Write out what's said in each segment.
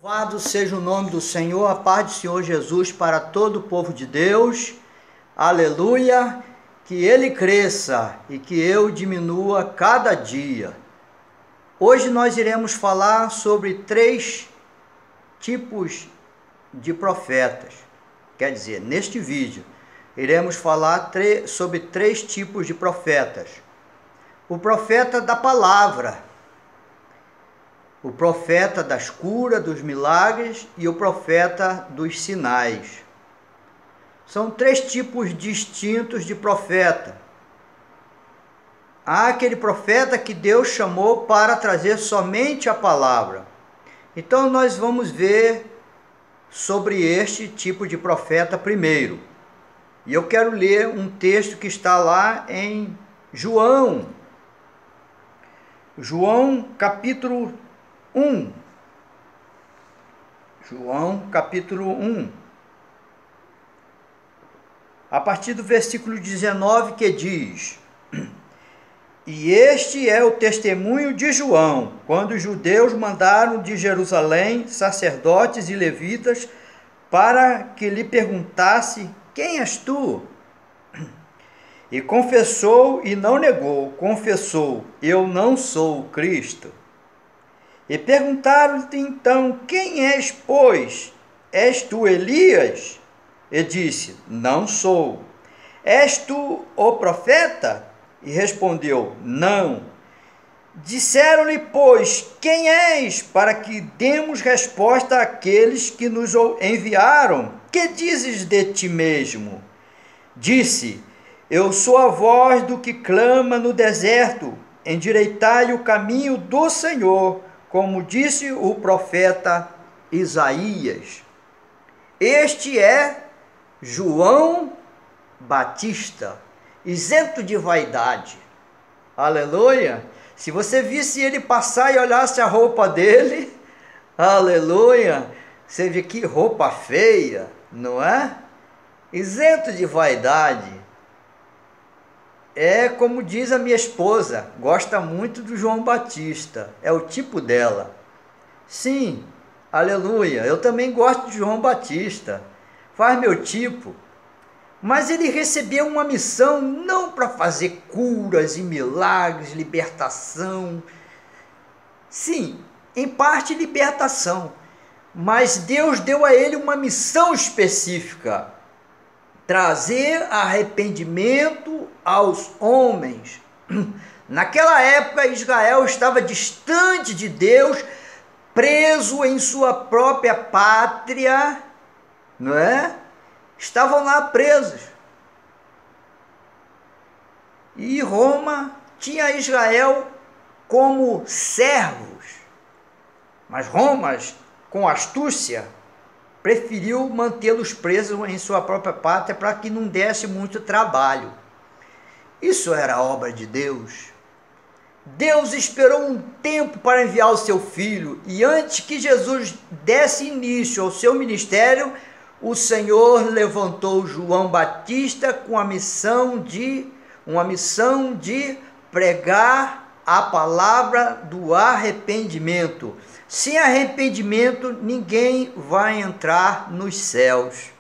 Louvado seja o nome do Senhor, a paz do Senhor Jesus para todo o povo de Deus. Aleluia, que Ele cresça e que eu diminua cada dia. Hoje nós iremos falar sobre 3 tipos de profetas. Quer dizer, neste vídeo, iremos falar sobre 3 tipos de profetas. O profeta da palavra, o profeta das curas, dos milagres e o profeta dos sinais. São 3 tipos distintos de profeta. Há aquele profeta que Deus chamou para trazer somente a palavra. Então nós vamos ver sobre este tipo de profeta primeiro. E eu quero ler um texto que está lá em João capítulo 1. João capítulo 1. A partir do versículo 19, que diz: E este é o testemunho de João, quando os judeus mandaram de Jerusalém sacerdotes e levitas para que lhe perguntasse: Quem és tu? E confessou e não negou, confessou: Eu não sou o Cristo. E perguntaram-lhe então: Quem és, pois? És tu Elias? E disse: Não sou. És tu o profeta? E respondeu: Não. Disseram-lhe, pois: Quem és? Para que demos resposta àqueles que nos enviaram. Que dizes de ti mesmo? Disse: Eu sou a voz do que clama no deserto, endireitai o caminho do Senhor, como disse o profeta Isaías. Este é João Batista, isento de vaidade. Aleluia! Se você visse ele passar e olhasse a roupa dele, aleluia, você vê que roupa feia, não é? Isento de vaidade. É como diz a minha esposa, gosta muito do João Batista, é o tipo dela. Sim, aleluia, eu também gosto de João Batista, faz meu tipo. Mas ele recebeu uma missão não para fazer curas e milagres, libertação. Sim, em parte libertação, mas Deus deu a ele uma missão específica: trazer arrependimento aos homens. Naquela época, Israel estava distante de Deus, preso em sua própria pátria, não é? Estavam lá presos. E Roma tinha Israel como servos. Mas Roma, com astúcia, preferiu mantê-los presos em sua própria pátria para que não desse muito trabalho. Isso era obra de Deus. Deus esperou um tempo para enviar o seu filho, e antes que Jesus desse início ao seu ministério, o Senhor levantou João Batista com uma missão de pregar a palavra do arrependimento. Sem arrependimento, ninguém vai entrar nos céus.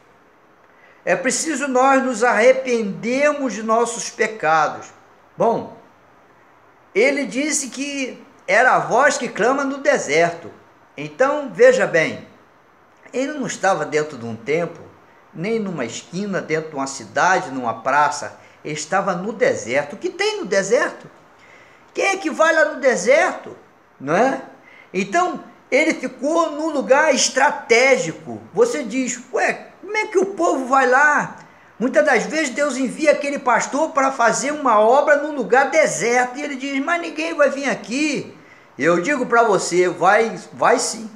É preciso nós nos arrependermos de nossos pecados. Bom, ele disse que era a voz que clama no deserto. Então, veja bem, ele não estava dentro de um templo, nem numa esquina, dentro de uma cidade, numa praça. Ele estava no deserto. O que tem no deserto? Quem é que vai lá no deserto? Não é? Então, ele ficou num lugar estratégico. Você diz: ué, como é que o povo vai lá? Muitas das vezes Deus envia aquele pastor para fazer uma obra num lugar deserto. E ele diz: mas ninguém vai vir aqui. Eu digo para você, vai sim.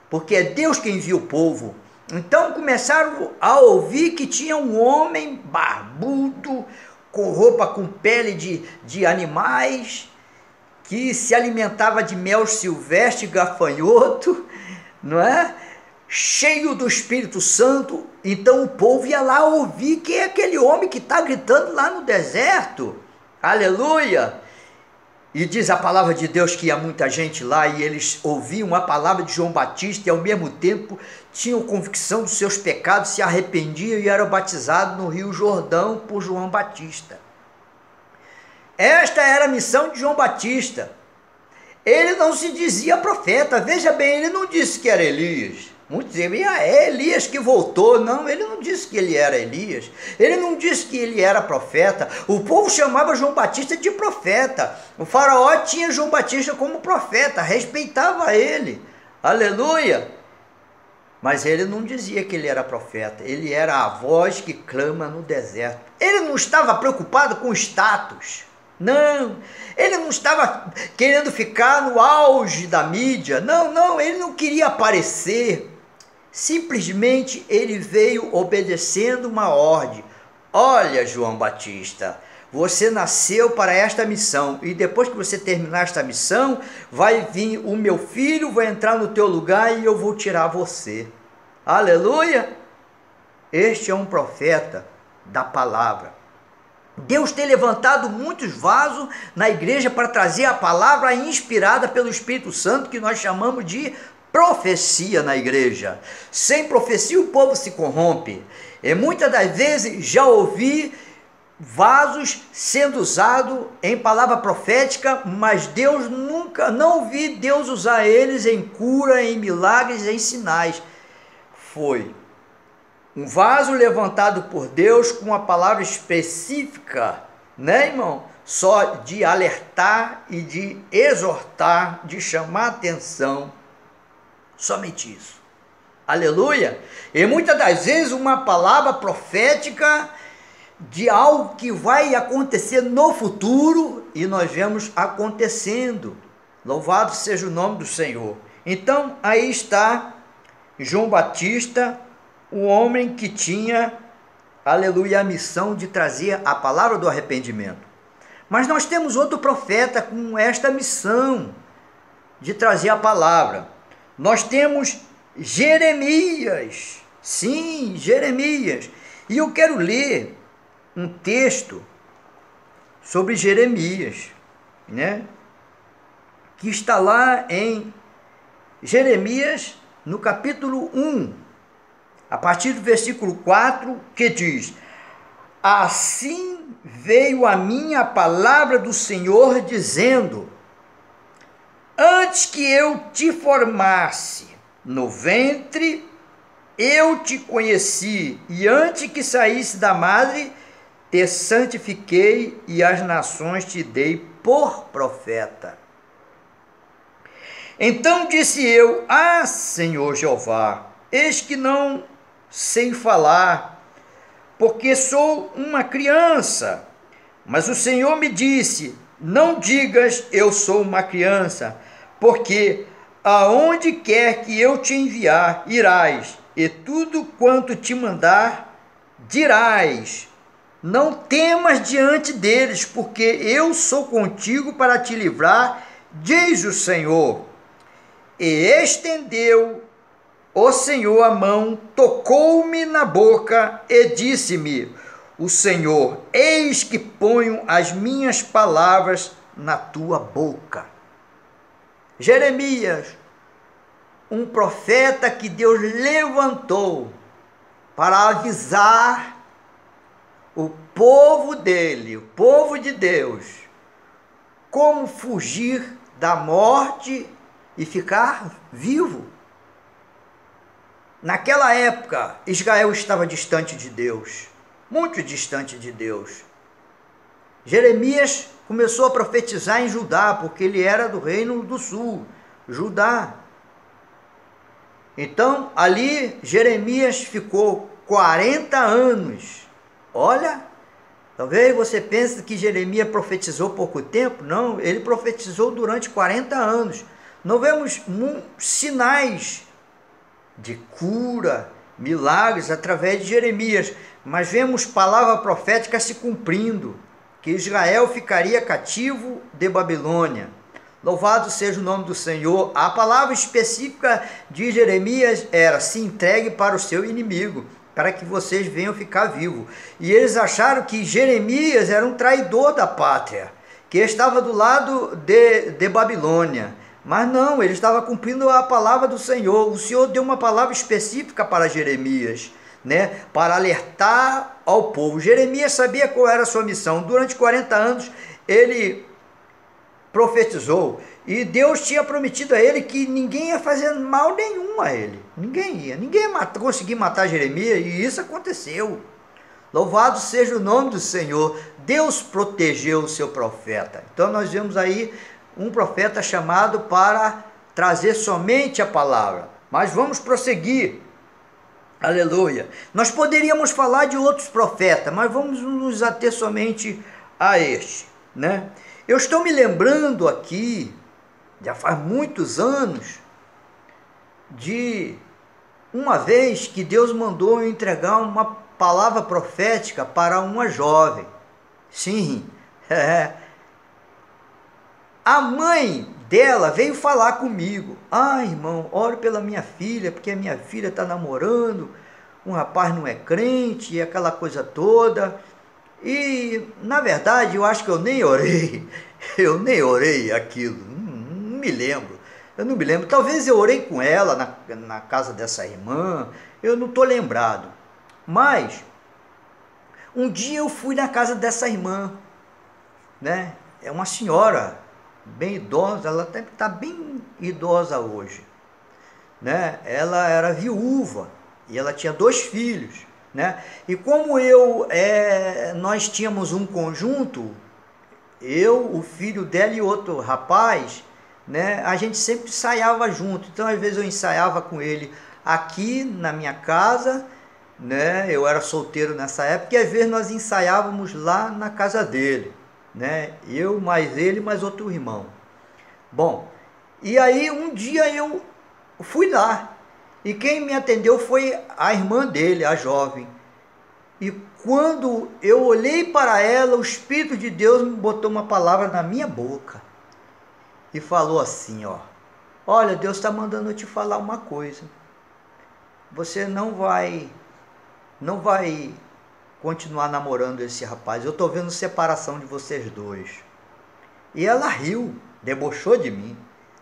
Porque é Deus quem envia o povo. Então começaram a ouvir que tinha um homem barbudo, com roupa com pele de animais, que se alimentava de mel silvestre, gafanhoto, não é? Cheio do Espírito Santo. Então o povo ia lá ouvir quem é aquele homem que está gritando lá no deserto. Aleluia! E diz a palavra de Deus que ia muita gente lá e eles ouviam a palavra de João Batista e ao mesmo tempo tinham convicção dos seus pecados, se arrependiam e eram batizados no Rio Jordão por João Batista. Esta era a missão de João Batista. Ele não se dizia profeta, veja bem, ele não disse que era Elias. Muitos diziam, é Elias que voltou. Não, ele não disse que ele era Elias. Ele não disse que ele era profeta. O povo chamava João Batista de profeta. O faraó tinha João Batista como profeta, respeitava ele. Aleluia! Mas ele não dizia que ele era profeta. Ele era a voz que clama no deserto. Ele não estava preocupado com status. Não, ele não estava querendo ficar no auge da mídia. Não, ele não queria aparecer. Simplesmente ele veio obedecendo uma ordem. Olha, João Batista, você nasceu para esta missão e depois que você terminar esta missão, vai vir o meu filho, vai entrar no teu lugar e eu vou tirar você. Aleluia! Este é um profeta da palavra. Deus tem levantado muitos vasos na igreja para trazer a palavra inspirada pelo Espírito Santo, que nós chamamos de profecia na igreja. Sem profecia o povo se corrompe. E muitas das vezes já ouvi vasos sendo usados em palavra profética, mas Deus nunca, não vi Deus usar eles em cura, em milagres, em sinais. Foi um vaso levantado por Deus com uma palavra específica, né, irmão? Só de alertar e de exortar, de chamar atenção. Somente isso. Aleluia! E muitas das vezes uma palavra profética de algo que vai acontecer no futuro e nós vemos acontecendo. Louvado seja o nome do Senhor. Então, aí está João Batista, o homem que tinha, aleluia, a missão de trazer a palavra do arrependimento. Mas nós temos outro profeta com esta missão de trazer a palavra. Nós temos Jeremias, sim, Jeremias. E eu quero ler um texto sobre Jeremias, né? Que está lá em Jeremias, no capítulo 1, a partir do versículo 4, que diz: assim veio a mim a palavra do Senhor, dizendo: antes que eu te formasse no ventre, eu te conheci, e antes que saísse da madre, te santifiquei, e as nações te dei por profeta. Então disse eu: ah, Senhor Jeová, eis que não sei falar, porque sou uma criança. Mas o Senhor me disse: não digas eu sou uma criança, porque aonde quer que eu te enviar, irás, e tudo quanto te mandar, dirás. Não temas diante deles, porque eu sou contigo para te livrar, diz o Senhor. E estendeu o Senhor a mão, tocou-me na boca e disse-me: o Senhor, eis que ponho as minhas palavras na tua boca. Jeremias, um profeta que Deus levantou para avisar o povo dele, o povo de Deus, como fugir da morte e ficar vivo. Naquela época, Israel estava distante de Deus, muito distante de Deus. Jeremias começou a profetizar em Judá, porque ele era do reino do sul, Judá. Então, ali, Jeremias ficou 40 anos. Olha, talvez você pense que Jeremias profetizou pouco tempo. Não, ele profetizou durante 40 anos. Nós vemos sinais de cura, milagres através de Jeremias, mas vemos palavra profética se cumprindo, que Israel ficaria cativo de Babilônia. Louvado seja o nome do Senhor. A palavra específica de Jeremias era: se entregue para o seu inimigo, para que vocês venham ficar vivos. E eles acharam que Jeremias era um traidor da pátria, que estava do lado de Babilônia. Mas não, ele estava cumprindo a palavra do Senhor. O Senhor deu uma palavra específica para Jeremias, né, para alertar ao povo. Jeremias sabia qual era a sua missão. Durante 40 anos ele profetizou, e Deus tinha prometido a ele que ninguém ia fazer mal nenhum a ele. Ninguém ia conseguir matar Jeremias, e isso aconteceu. Louvado seja o nome do Senhor. Deus protegeu o seu profeta. Então nós vemos aí um profeta chamado para trazer somente a palavra. Mas vamos prosseguir. Aleluia. Nós poderíamos falar de outros profetas, mas vamos nos ater somente a este, né? Eu estou me lembrando aqui, já faz muitos anos, de uma vez que Deus mandou eu entregar uma palavra profética para uma jovem. Sim, a mãe dela veio falar comigo. Ah, irmão, ore pela minha filha, porque a minha filha está namorando, um rapaz não é crente, e aquela coisa toda. E, na verdade, eu acho que eu nem orei aquilo, não me lembro. Eu não me lembro, talvez eu orei com ela na casa dessa irmã, eu não estou lembrado. Mas, um dia eu fui na casa dessa irmã, né? É uma senhora bem idosa, ela está bem idosa hoje, né? Ela era viúva e ela tinha 2 filhos, né? E como nós tínhamos um conjunto, eu, o filho dela e outro rapaz, né? A gente sempre ensaiava junto. Então às vezes eu ensaiava com ele aqui na minha casa, né? Eu era solteiro nessa época, e às vezes nós ensaiávamos lá na casa dele, né? Eu mais ele mais outro irmão. Bom, e aí um dia eu fui lá, e quem me atendeu foi a irmã dele, a jovem. E quando eu olhei para ela, o Espírito de Deus me botou uma palavra na minha boca e falou assim, ó: olha, Deus está mandando eu te falar uma coisa. Você não vai continuar namorando esse rapaz. Eu estou vendo separação de vocês dois. E ela riu, debochou de mim.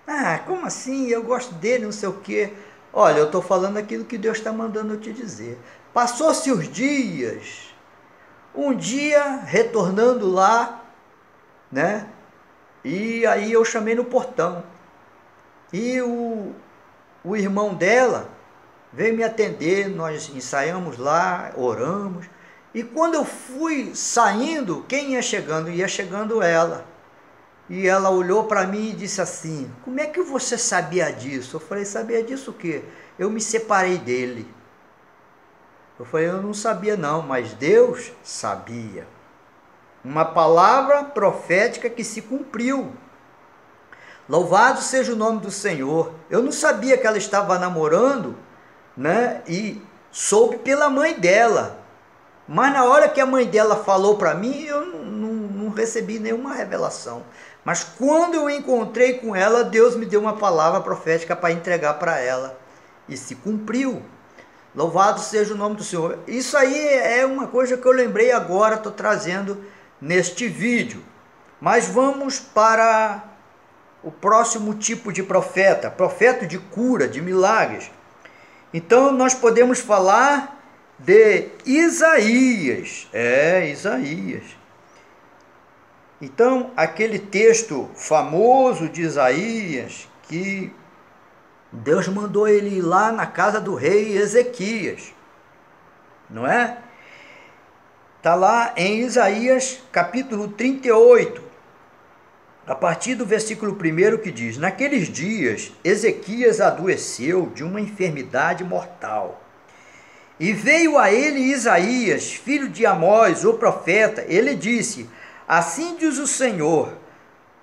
Ah, como assim? Eu gosto dele, não sei o quê. Olha, eu estou falando aquilo que Deus está mandando eu te dizer. Passou-se os dias. Um dia, retornando lá, né? E aí eu chamei no portão. E o irmão dela veio me atender, nós ensaiamos lá, oramos. E quando eu fui saindo, quem ia chegando? Ia chegando ela. E ela olhou para mim e disse assim: como é que você sabia disso? Eu falei: sabia disso o quê? Eu me separei dele. Eu falei: eu não sabia não, mas Deus sabia. Uma palavra profética que se cumpriu. Louvado seja o nome do Senhor. Eu não sabia que ela estava namorando, né? E soube pela mãe dela. Mas na hora que a mãe dela falou para mim, eu não recebi nenhuma revelação. Mas quando eu encontrei com ela, Deus me deu uma palavra profética para entregar para ela. E se cumpriu. Louvado seja o nome do Senhor. Isso aí é uma coisa que eu lembrei agora, estou trazendo neste vídeo. Mas vamos para o próximo tipo de profeta. Profeta de cura, de milagres. Então nós podemos falar de Isaías. Isaías. Então, aquele texto famoso de Isaías, que Deus mandou ele ir lá na casa do rei Ezequias, não é? Está lá em Isaías capítulo 38, a partir do versículo 1, que diz: naqueles dias Ezequias adoeceu de uma enfermidade mortal. E veio a ele Isaías, filho de Amós, o profeta. Ele disse: assim diz o Senhor: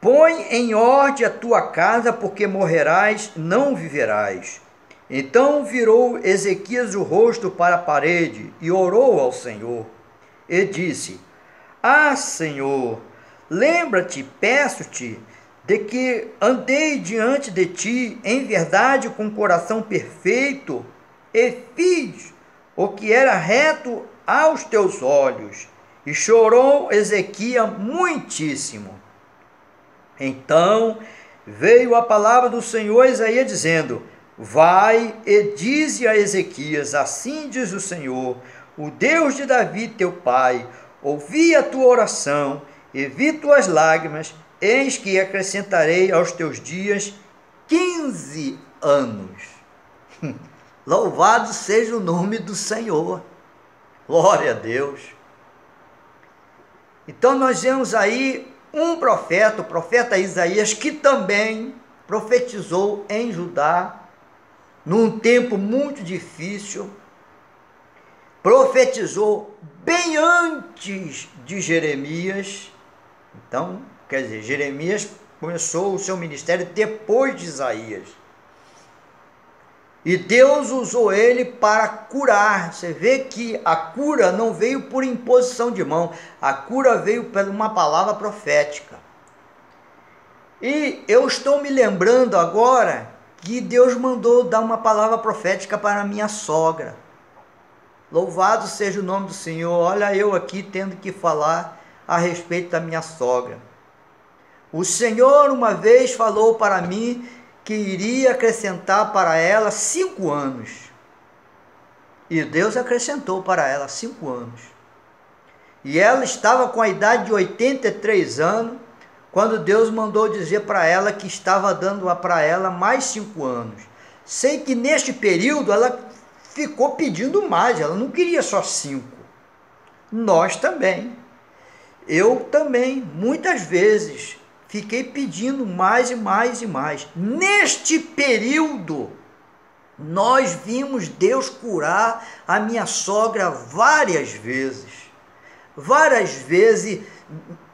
põe em ordem a tua casa, porque morrerás, não viverás. Então virou Ezequias o rosto para a parede e orou ao Senhor. E disse: ah, Senhor, lembra-te, peço-te, de que andei diante de ti em verdade com coração perfeito, e fiz o que era reto aos teus olhos. E chorou Ezequias muitíssimo. Então veio a palavra do Senhor a Isaías dizendo: vai e dize a Ezequias, assim diz o Senhor, o Deus de Davi teu pai, ouvi a tua oração e vi tuas lágrimas, eis que acrescentarei aos teus dias 15 anos. Louvado seja o nome do Senhor. Glória a Deus. Então nós vemos aí um profeta, o profeta Isaías, que também profetizou em Judá, num tempo muito difícil, profetizou bem antes de Jeremias. Então, quer dizer, Jeremias começou o seu ministério depois de Isaías. E Deus usou ele para curar. Você vê que a cura não veio por imposição de mão, a cura veio por uma palavra profética. E eu estou me lembrando agora que Deus mandou dar uma palavra profética para a minha sogra. Louvado seja o nome do Senhor. Olha eu aqui tendo que falar a respeito da minha sogra. O Senhor uma vez falou para mim que iria acrescentar para ela 5 anos. E Deus acrescentou para ela 5 anos. E ela estava com a idade de 83 anos, quando Deus mandou dizer para ela que estava dando para ela mais 5 anos. Sei que neste período ela ficou pedindo mais, ela não queria só 5. Nós também. Eu também, muitas vezes, fiquei pedindo mais e mais e mais. Neste período, nós vimos Deus curar a minha sogra várias vezes. Várias vezes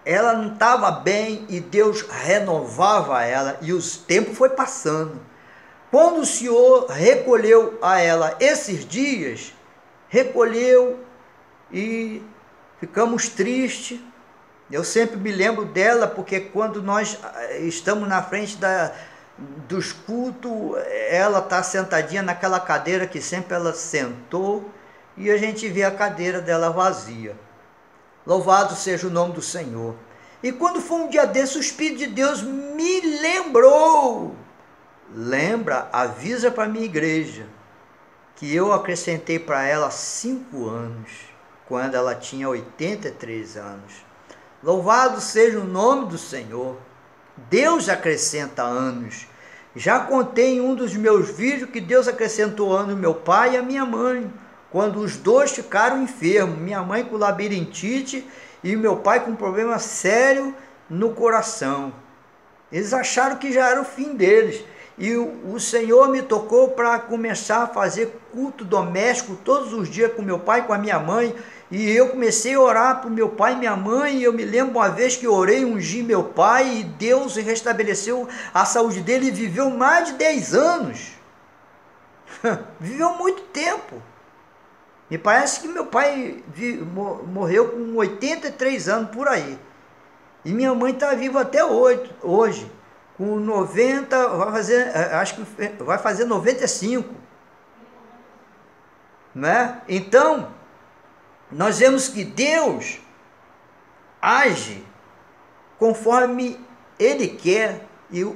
ela não estava bem e Deus renovava ela e o tempo foi passando. Quando o Senhor recolheu a ela esses dias, recolheu e ficamos tristes. Eu sempre me lembro dela, porque quando nós estamos na frente dos cultos, ela está sentadinha naquela cadeira que sempre ela sentou, e a gente vê a cadeira dela vazia. Louvado seja o nome do Senhor. E quando foi um dia desse, o Espírito de Deus me lembrou. Lembra, avisa para a minha igreja, que eu acrescentei para ela 5 anos, quando ela tinha 83 anos. Louvado seja o nome do Senhor. Deus acrescenta anos. Já contei em um dos meus vídeos que Deus acrescentou anos meu pai e a minha mãe, quando os dois ficaram enfermos. Minha mãe com labirintite e meu pai com um problema sério no coração. Eles acharam que já era o fim deles. E o Senhor me tocou para começar a fazer culto doméstico todos os dias com meu pai e com a minha mãe. E eu comecei a orar para o meu pai e minha mãe, e eu me lembro uma vez que orei, ungi meu pai, e Deus restabeleceu a saúde dele, e viveu mais de 10 anos. Viveu muito tempo. Me parece que meu pai morreu com 83 anos, por aí. E minha mãe está viva até hoje, com 90, acho que vai fazer 95. Né? Então, nós vemos que Deus age conforme Ele quer e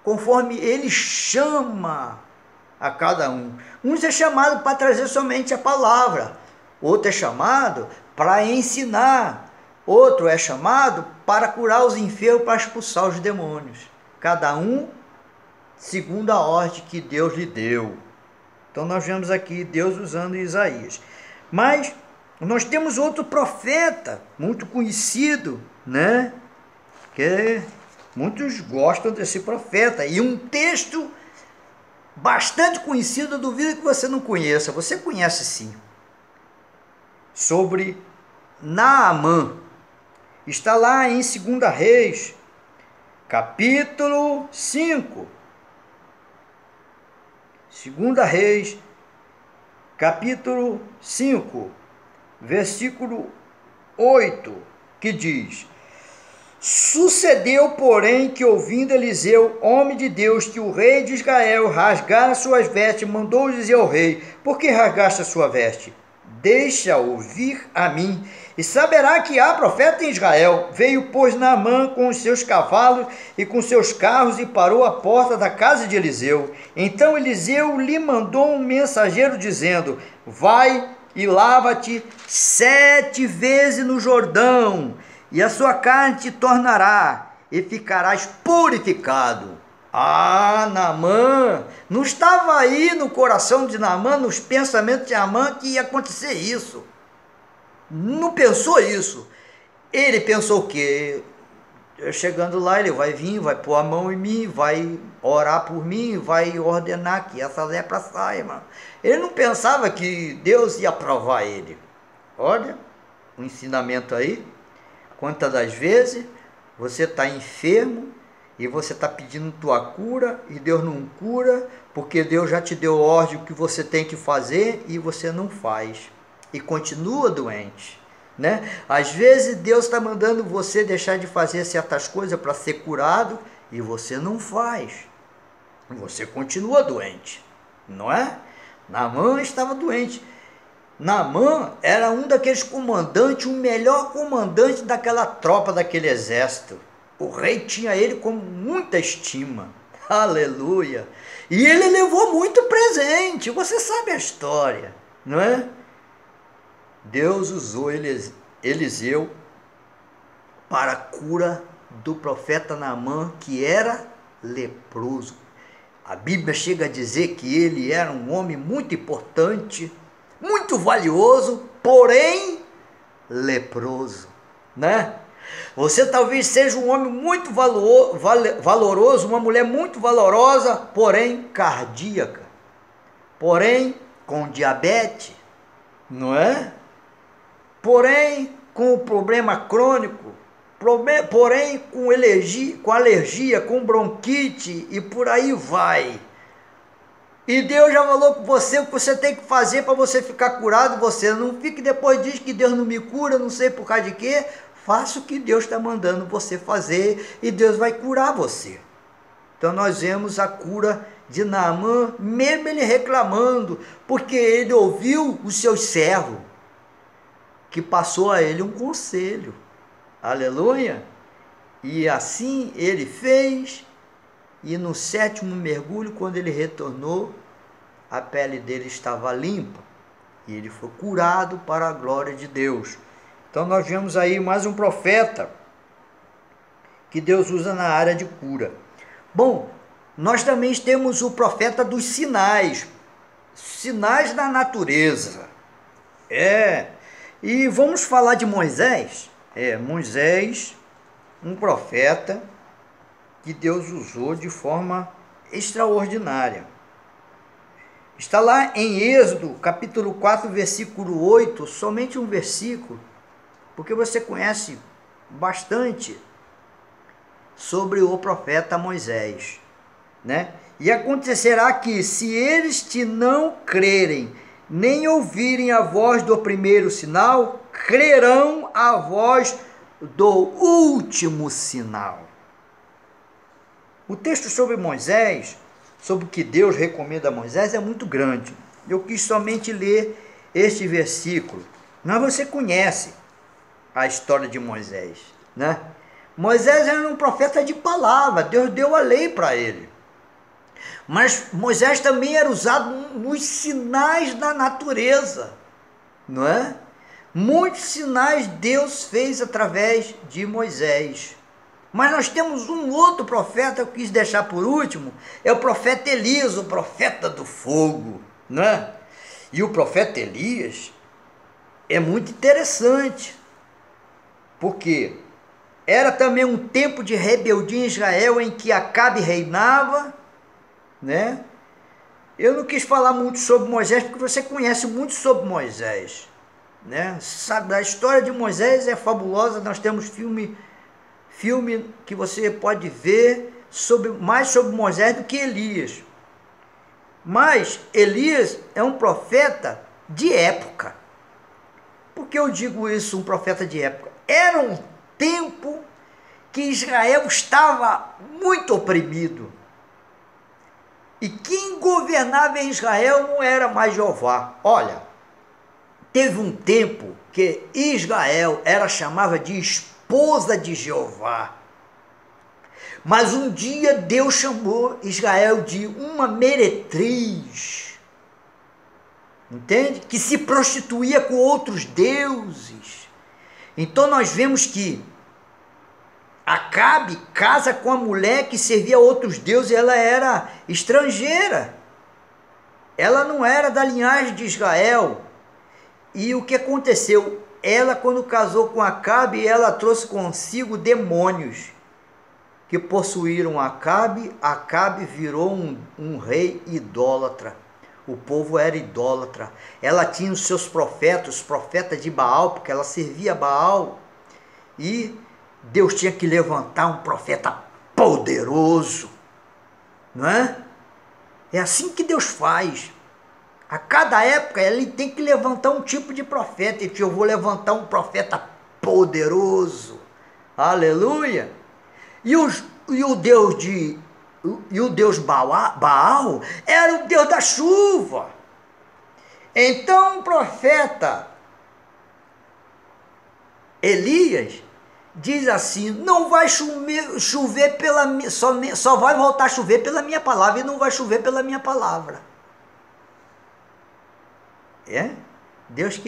conforme Ele chama a cada um. Uns é chamado para trazer somente a palavra, outro é chamado para ensinar, outro é chamado para curar os enfermos, para expulsar os demônios. Cada um segundo a ordem que Deus lhe deu. Então nós vemos aqui Deus usando Isaías. Mas nós temos outro profeta muito conhecido, né? Que muitos gostam desse profeta. E um texto bastante conhecido, eu duvido que você não conheça. Você conhece sim. Sobre Naamã. Está lá em 2 Reis, capítulo 5. 2 Reis, capítulo 5. Versículo 8, que diz: sucedeu, porém, que ouvindo Eliseu, homem de Deus, que o rei de Israel rasgara suas vestes, mandou dizer ao rei: por que rasgaste a sua veste? deixa ouvir a mim, e saberá que há profeta em Israel. Veio, pois, Naamã com os seus cavalos e com seus carros e parou à porta da casa de Eliseu. Então Eliseu lhe mandou um mensageiro dizendo: vai e lava-te 7 vezes no Jordão, e a sua carne te tornará, e ficarás purificado. Ah, Naamã, não estava aí no coração de Naamã, nos pensamentos de Naamã, que ia acontecer isso. Não pensou isso. Ele pensou que chegando lá ele vai vir, vai pôr a mão em mim, vai orar por mim, vai ordenar que essa lepra saia, mano. Ele não pensava que Deus ia aprovar ele. Olha, um ensinamento aí. Quantas das vezes você está enfermo e você está pedindo tua cura e Deus não cura, porque Deus já te deu ordem o que você tem que fazer e você não faz. E continua doente, né? Às vezes Deus está mandando você deixar de fazer certas coisas para ser curado e você não faz. Você continua doente, não é? Naamã estava doente. Naamã era um daqueles comandantes, o melhor comandante daquela tropa, daquele exército. O rei tinha ele com muita estima. Aleluia! E ele levou muito presente. Você sabe a história, não é? Deus usou Eliseu para a cura do profeta Naamã, que era leproso. A Bíblia chega a dizer que ele era um homem muito importante, muito valioso, porém leproso, né? Você talvez seja um homem muito valoroso, uma mulher muito valorosa, porém cardíaca, porém com diabetes, não é? Porém com problema crônico, porém com alergia, com bronquite e por aí vai. E Deus já falou com você o que você tem que fazer para você ficar curado. Você não fique depois diz que Deus não me cura, não sei por causa de quê. Faça o que Deus está mandando você fazer e Deus vai curar você. Então nós vemos a cura de Naamã, mesmo ele reclamando, porque ele ouviu os seus servos, que passou a ele um conselho. Aleluia! E assim ele fez, e no 7º mergulho, quando ele retornou, a pele dele estava limpa, e ele foi curado para a glória de Deus. Então nós vemos aí mais um profeta que Deus usa na área de cura. Bom, nós também temos o profeta dos sinais, sinais da natureza. E vamos falar de Moisés. Moisés, um profeta que Deus usou de forma extraordinária. Está lá em Êxodo, capítulo 4, versículo 8, somente um versículo, porque você conhece bastante sobre o profeta Moisés, né? E acontecerá que, se eles te não crerem, nem ouvirem a voz do primeiro sinal, crerão a voz do último sinal. O texto sobre Moisés, sobre o que Deus recomenda a Moisés, é muito grande. Eu quis somente ler este versículo. Mas você conhece a história de Moisés, né? Moisés era um profeta de palavra, Deus deu a lei para ele. Mas Moisés também era usado nos sinais da natureza, não é? Muitos sinais Deus fez através de Moisés. Mas nós temos um outro profeta, eu quis deixar por último, é o profeta Elias, o profeta do fogo, né? E o profeta Elias é muito interessante, porque era também um tempo de rebeldia em Israel, em que Acabe reinava, né? Eu não quis falar muito sobre Moisés, porque você conhece muito sobre Moisés, né? Sabe, a história de Moisés é fabulosa, nós temos filme que você pode ver mais sobre Moisés do que Elias. Mas Elias é um profeta de época. Por que eu digo isso, um profeta de época? Era um tempo que Israel estava muito oprimido. E quem governava em Israel não era mais Jeová. Olha, teve um tempo que Israel era chamada de esposa de Jeová. Mas um dia Deus chamou Israel de uma meretriz. Entende? Que se prostituía com outros deuses. Então nós vemos que Acabe casa com a mulher que servia a outros deuses, ela era estrangeira. Ela não era da linhagem de Israel. E o que aconteceu? Ela, quando casou com Acabe, ela trouxe consigo demônios que possuíram Acabe. Acabe virou um rei idólatra. O povo era idólatra. Ela tinha os seus profetas, os profetas de Baal, porque ela servia Baal. E Deus tinha que levantar um profeta poderoso, não é? É assim que Deus faz. A cada época ele tem que levantar um tipo de profeta. E eu vou levantar um profeta poderoso. Aleluia! E o Deus Baal era o Deus da chuva. Então o profeta Elias diz assim: não vai chover só vai voltar a chover pela minha palavra, e não vai chover pela minha palavra. Deus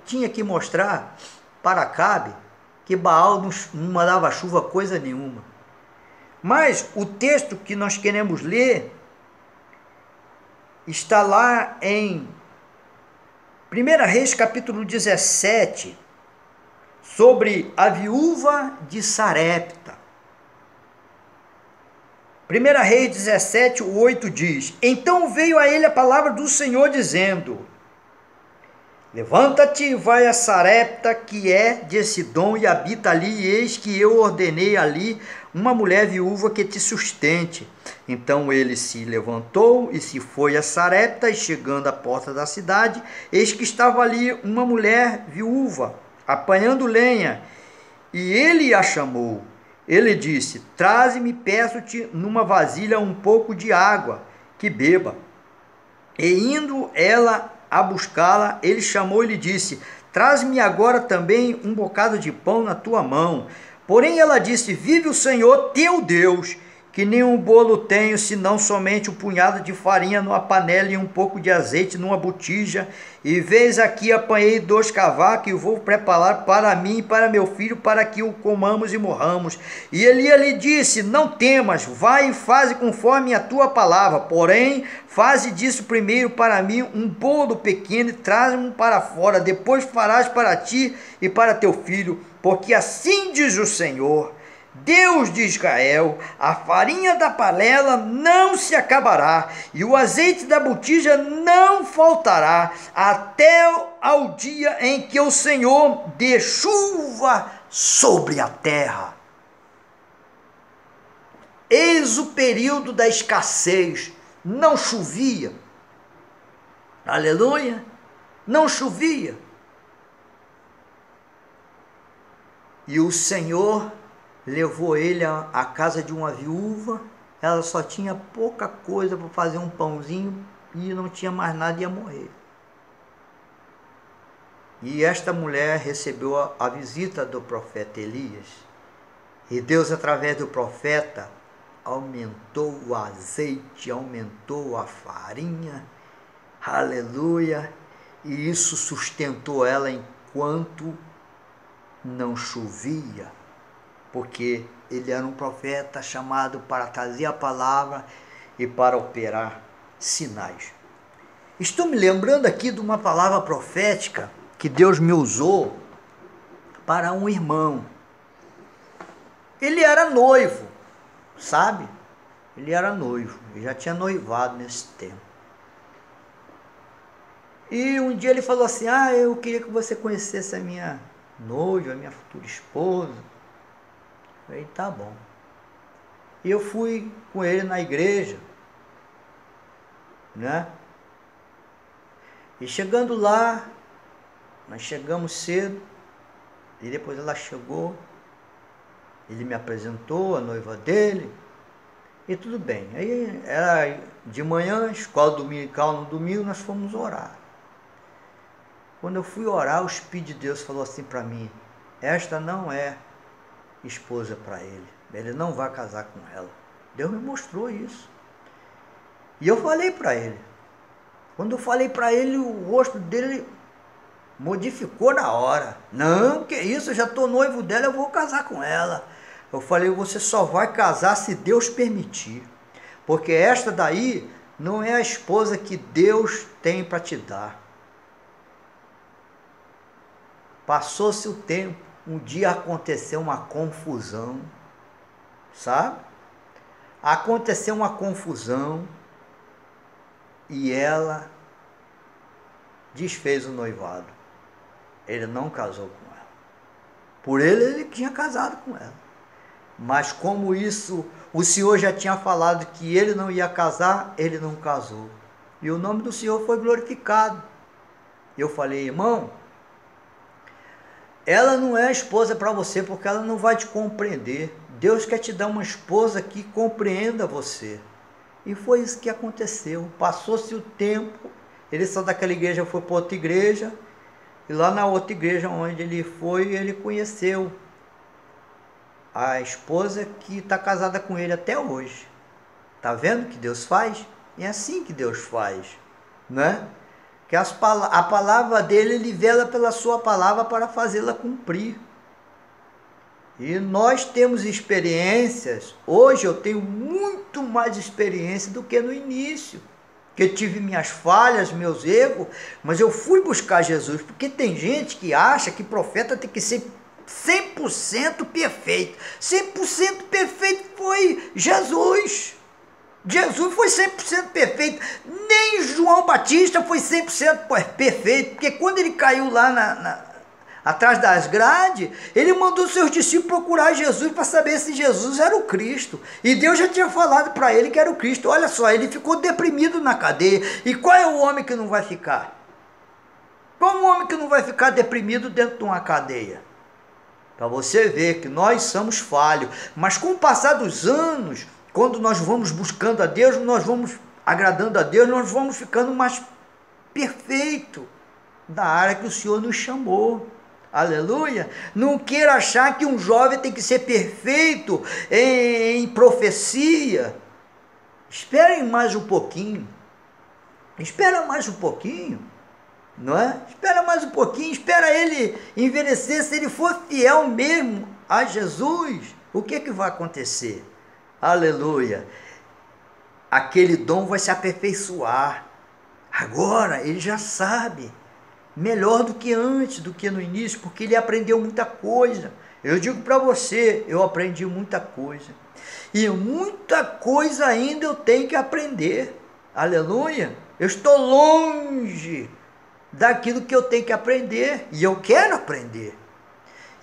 tinha que mostrar para Acabe que Baal não mandava chuva coisa nenhuma. Mas o texto que nós queremos ler está lá em 1 Reis capítulo 17, sobre a viúva de Sarepta. 1 Reis 17, 8 diz: então veio a ele a palavra do Senhor dizendo: levanta-te e vai a Sarepta, que é de Sidom, e habita ali, e eis que eu ordenei ali uma mulher viúva que te sustente. Então ele se levantou e se foi a Sarepta, e chegando à porta da cidade, eis que estava ali uma mulher viúva, apanhando lenha, e ele a chamou. Ele disse: traze-me, peço-te, numa vasilha um pouco de água, que beba. E indo ela a buscá-la, ele chamou e lhe disse: traze-me agora também um bocado de pão na tua mão. Porém ela disse: vive o Senhor teu Deus, que nenhum bolo tenho, senão somente um punhado de farinha numa panela e um pouco de azeite numa botija. E vês aqui, apanhei 2 cavacos e vou preparar para mim e para meu filho, para que o comamos e morramos. E Eli lhe disse: não temas, vai e faze conforme a tua palavra, porém faze disso primeiro para mim um bolo pequeno e traz-me para fora, depois farás para ti e para teu filho, porque assim diz o Senhor, Deus de Israel: a farinha da panela não se acabará, e o azeite da botija não faltará, até ao dia em que o Senhor dê chuva sobre a terra. Eis o período da escassez. Não chovia. Aleluia! Não chovia. E o Senhor levou ele à casa de uma viúva. Ela só tinha pouca coisa para fazer um pãozinho e não tinha mais nada, ia morrer. E esta mulher recebeu a visita do profeta Elias. E Deus, através do profeta, aumentou o azeite, aumentou a farinha. Aleluia! E isso sustentou ela enquanto não chovia. Porque ele era um profeta chamado para trazer a palavra e para operar sinais. Estou me lembrando aqui de uma palavra profética que Deus me usou para um irmão. Ele era noivo, sabe? Ele era noivo, ele já tinha noivado nesse tempo. E um dia ele falou assim: eu queria que você conhecesse a minha noiva, a minha futura esposa. Eu falei: tá bom. E eu fui com ele na igreja, né? E chegando lá, nós chegamos cedo, e depois ela chegou, ele me apresentou a noiva dele, e tudo bem. Aí era de manhã, escola dominical no domingo, nós fomos orar. Quando eu fui orar, o Espírito de Deus falou assim para mim: esta não é esposa para ele. Ele não vai casar com ela. Deus me mostrou isso. E eu falei para ele. Quando eu falei para ele, o rosto dele modificou na hora. Não, que isso, eu já estou noivo dela, eu vou casar com ela. Eu falei: você só vai casar se Deus permitir. Porque esta daí não é a esposa que Deus tem para te dar. Passou-se o tempo, um dia aconteceu uma confusão, sabe? Aconteceu uma confusão e ela desfez o noivado. Ele não casou com ela. Por ele tinha casado com ela. Mas como isso, o Senhor já tinha falado que ele não ia casar, ele não casou. E o nome do Senhor foi glorificado. Eu falei: irmão, ela não é esposa para você, porque ela não vai te compreender. Deus quer te dar uma esposa que compreenda você. E foi isso que aconteceu. Passou-se o tempo, ele saiu daquela igreja, foi para outra igreja, e lá na outra igreja onde ele foi, ele conheceu a esposa que está casada com ele até hoje. Está vendo que Deus faz? É assim que Deus faz, né? Que a palavra dele, ele vela pela sua palavra para fazê-la cumprir. E nós temos experiências. Hoje eu tenho muito mais experiência do que no início, que eu tive minhas falhas, meus erros, mas eu fui buscar Jesus, porque tem gente que acha que profeta tem que ser 100% perfeito. 100% perfeito foi Jesus. Jesus foi 100% perfeito. Nem João Batista foi 100% perfeito, porque quando ele caiu lá atrás das grades, ele mandou seus discípulos procurar Jesus para saber se Jesus era o Cristo. E Deus já tinha falado para ele que era o Cristo. Olha só, ele ficou deprimido na cadeia. E qual é o homem que não vai ficar? Qual é o homem que não vai ficar deprimido dentro de uma cadeia? Para você ver que nós somos falhos. Mas com o passar dos anos, quando nós vamos buscando a Deus, nós vamos agradando a Deus, nós vamos ficando mais perfeito da área que o Senhor nos chamou. Aleluia! Não queira achar que um jovem tem que ser perfeito em profecia. Espere mais um pouquinho. Espera mais um pouquinho. Não é? Espera mais um pouquinho. Espera ele envelhecer. Se ele for fiel mesmo a Jesus, o que vai acontecer? Aleluia! Aquele dom vai se aperfeiçoar. Agora ele já sabe. Melhor do que antes, do que no início, porque ele aprendeu muita coisa. Eu digo para você, eu aprendi muita coisa. E muita coisa ainda eu tenho que aprender. Aleluia! Eu estou longe daquilo que eu tenho que aprender. E eu quero aprender.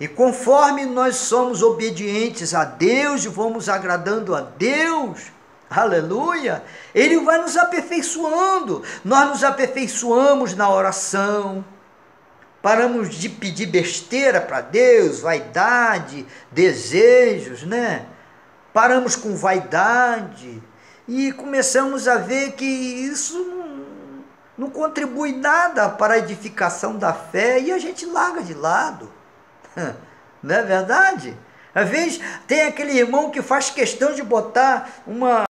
E conforme nós somos obedientes a Deus e vamos agradando a Deus, aleluia, ele vai nos aperfeiçoando. Nós nos aperfeiçoamos na oração, paramos de pedir besteira para Deus, vaidade, desejos, né? Paramos com vaidade e começamos a ver que isso não contribui nada para a edificação da fé e a gente larga de lado. Não é verdade? Às vezes tem aquele irmão que faz questão de botar uma